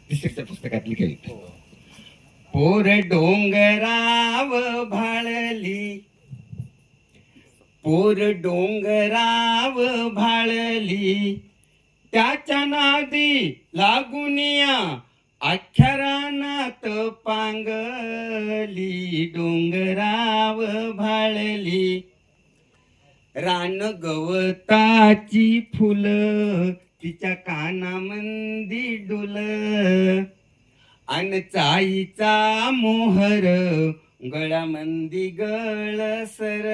तिसऱ्या पुस्तकातली कविता. पोर डोंगराव भाळली, पोर डोंगराव भाळली, त्याच्या नादी लागुनिया अख्ख्या रानात पांगली. डोंगराव भाळली, रान गवताची फुलं तिच्या कानामंदी डुल, अन चाईचा मोहर गळामंदी गळसर.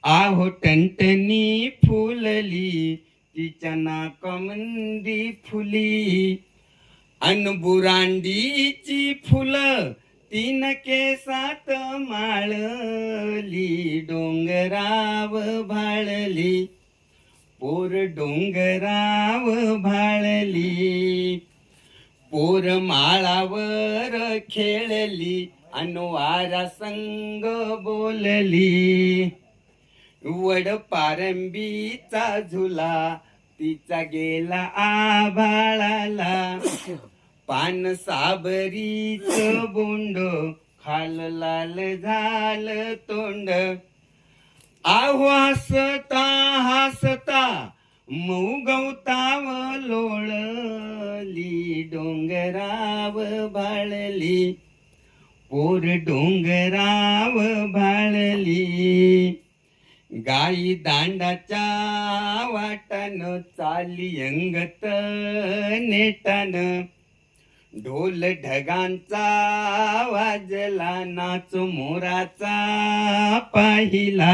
आहो टणटणी फुलली तिच्या नाकामंदी फुली, अन बुरांडीची फुलं तीन केसात माळली. डोंगराव भाळली, पोर डोंगराव भाळली, पोर माळावर खेळली अन वारा संग बोलली. वड पारंबीचा झुला तिचा गेला आभाळाला, पान साबरीच बोंड खाल लाल झालं तोंड. आहो हसता हसता मऊ गवताव लोळली. डोंगराव भाळली, पोर डोंगराव भाळली, गाई दांडाच्या वाटान चाली अंगत नेटान. ढोल ढगांचा वाजला नाच मोराचा पाहिला,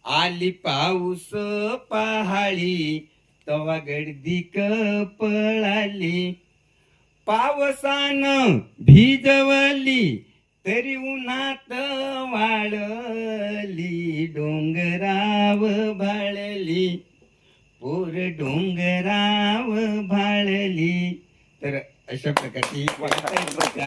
आली पाऊस पहाळी तवा गर्दीक पळाली. पावसान भिजवली तरी उन्हात वाळली. डोंगराव भाळली, पोर डोंगराव भाळली. तर अशा प्रकारची